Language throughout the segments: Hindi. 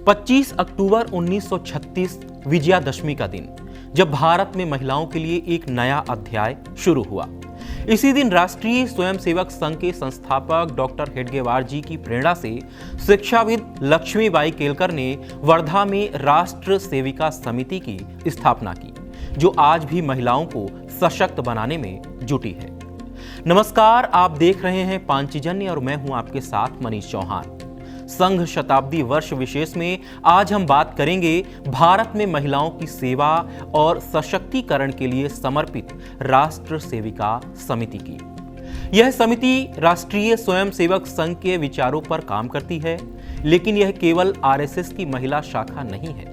25 अक्टूबर 1936 विजयादशमी का दिन, जब भारत में महिलाओं के लिए एक नया अध्याय शुरू हुआ। इसी दिन राष्ट्रीय स्वयंसेवक संघ के संस्थापक डॉक्टर हेडगेवार जी की प्रेरणा से शिक्षाविद लक्ष्मीबाई केलकर ने वर्धा में राष्ट्र सेविका समिति की स्थापना की, जो आज भी महिलाओं को सशक्त बनाने में जुटी है। नमस्कार, आप देख रहे हैं पांचजन्य और मैं हूं आपके साथ मनीष चौहान। संघ शताब्दी वर्ष विशेष में आज हम बात करेंगे भारत में महिलाओं की सेवा और सशक्तिकरण के लिए समर्पित राष्ट्र सेविका समिति की। यह समिति राष्ट्रीय स्वयंसेवक संघ के विचारों पर काम करती है, लेकिन यह केवल आरएसएस की महिला शाखा नहीं है।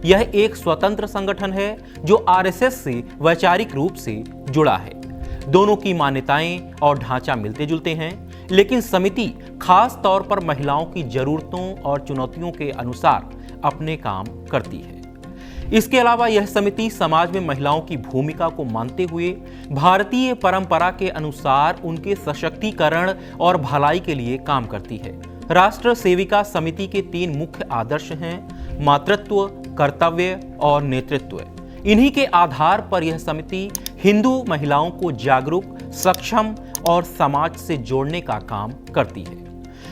यह एक स्वतंत्र संगठन है जो आरएसएस से वैचारिक रूप से जुड़ा है। दोनों की मान्यताएं और ढांचा मिलते जुलते हैं, लेकिन समिति खास तौर पर महिलाओं की जरूरतों और चुनौतियों के अनुसार अपने काम करती है। इसके अलावा यह समिति समाज में महिलाओं की भूमिका को मानते हुए भारतीय परंपरा के अनुसार उनके सशक्तिकरण और भलाई के लिए काम करती है। राष्ट्र सेविका समिति के 3 मुख्य आदर्श हैं: मातृत्व, कर्तव्य और नेतृत्व। इन्हीं के आधार पर यह समिति हिंदू महिलाओं को जागरूक, सक्षम और समाज से जोड़ने का काम करती है।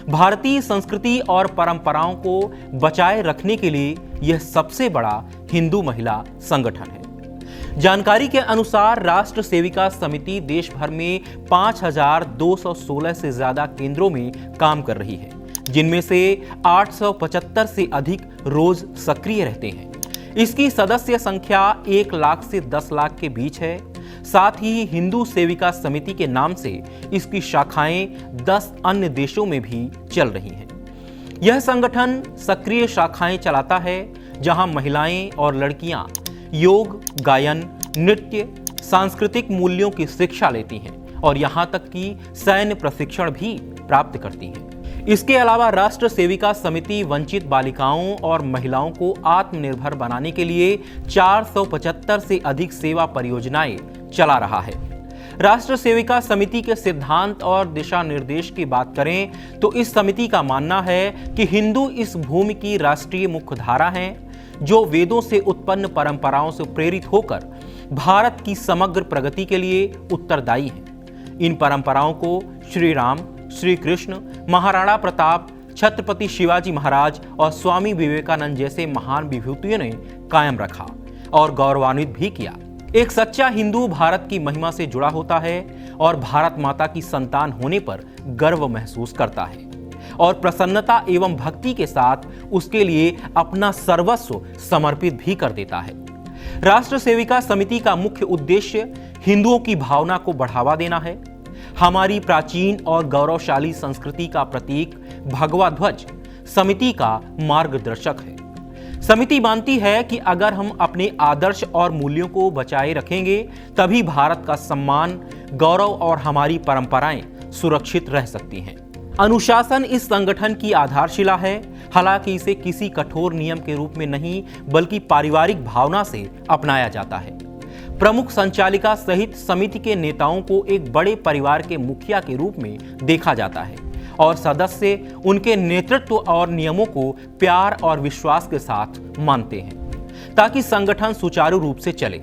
भारतीय संस्कृति और परंपराओं को बचाए रखने के लिए यह सबसे बड़ा हिंदू महिला संगठन है। जानकारी के अनुसार राष्ट्र सेविका समिति देश भर में 5216 से ज्यादा केंद्रों में काम कर रही है, जिनमें से 875 से अधिक रोज सक्रिय रहते हैं। इसकी सदस्य संख्या 1 लाख से 10 लाख के बीच है। साथ ही हिंदू सेविका समिति के नाम से इसकी शाखाएं 10 अन्य देशों में भी चल रही हैं। यह संगठन सक्रिय शाखाएं चलाता है जहां महिलाएं और लड़कियां योग, गायन, नृत्य, सांस्कृतिक मूल्यों की शिक्षा लेती हैं और यहां तक कि सैन्य प्रशिक्षण भी प्राप्त करती हैं। इसके अलावा राष्ट्र सेविका समिति वंचित बालिकाओं और महिलाओं को आत्मनिर्भर बनाने के लिए 475 से अधिक सेवा परियोजनाएं चला रहा है। राष्ट्र सेविका समिति के सिद्धांत और दिशा निर्देश की बात करें तो इस समिति का मानना है कि हिंदू इस भूमि की राष्ट्रीय मुख्यधारा हैं, जो वेदों से उत्पन्न परंपराओं से प्रेरित होकर भारत की समग्र प्रगति के लिए उत्तरदायी हैं। इन परंपराओं को श्री राम, श्री कृष्ण, महाराणा प्रताप, छत्रपति शिवाजी महाराज और स्वामी विवेकानंद जैसे महान विभूतियों ने कायम रखा और गौरवान्वित भी किया। एक सच्चा हिंदू भारत की महिमा से जुड़ा होता है और भारत माता की संतान होने पर गर्व महसूस करता है और प्रसन्नता एवं भक्ति के साथ उसके लिए अपना सर्वस्व समर्पित भी कर देता है। राष्ट्र सेविका समिति का मुख्य उद्देश्य हिंदुओं की भावना को बढ़ावा देना है। हमारी प्राचीन और गौरवशाली संस्कृति का प्रतीक भगवा ध्वज समिति का मार्गदर्शक है। समिति मानती है कि अगर हम अपने आदर्श और मूल्यों को बचाए रखेंगे, तभी भारत का सम्मान, गौरव और हमारी परंपराएं सुरक्षित रह सकती हैं। अनुशासन इस संगठन की आधारशिला है। हालांकि इसे किसी कठोर नियम के रूप में नहीं, बल्कि पारिवारिक भावना से अपनाया जाता है। प्रमुख संचालिका सहित समिति के नेताओं को एक बड़े परिवार के मुखिया के रूप में देखा जाता है और सदस्य उनके नेतृत्व और नियमों को प्यार और विश्वास के साथ मानते हैं, ताकि संगठन सुचारू रूप से चले।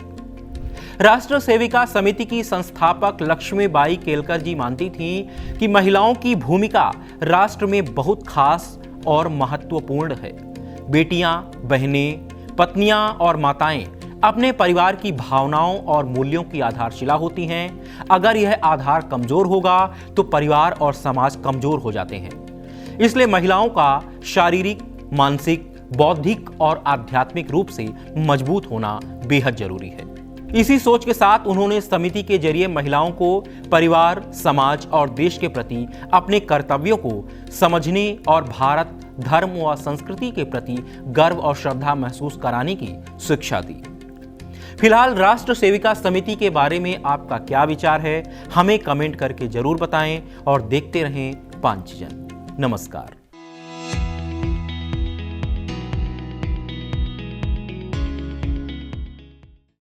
राष्ट्र सेविका समिति की संस्थापक लक्ष्मीबाई केलकर जी मानती थीं कि महिलाओं की भूमिका राष्ट्र में बहुत खास और महत्वपूर्ण है। बेटियां, बहनें, पत्नियां और माताएं अपने परिवार की भावनाओं और मूल्यों की आधारशिला होती हैं। अगर यह आधार कमजोर होगा तो परिवार और समाज कमजोर हो जाते हैं। इसलिए महिलाओं का शारीरिक, मानसिक, बौद्धिक और आध्यात्मिक रूप से मजबूत होना बेहद जरूरी है। इसी सोच के साथ उन्होंने समिति के जरिए महिलाओं को परिवार, समाज और देश के प्रति अपने कर्तव्यों को समझने और भारत, धर्म व संस्कृति के प्रति गर्व और श्रद्धा महसूस कराने की शिक्षा दी। फिलहाल राष्ट्र सेविका समिति के बारे में आपका क्या विचार है, हमें कमेंट करके जरूर बताएं और देखते रहें पांचजन। नमस्कार।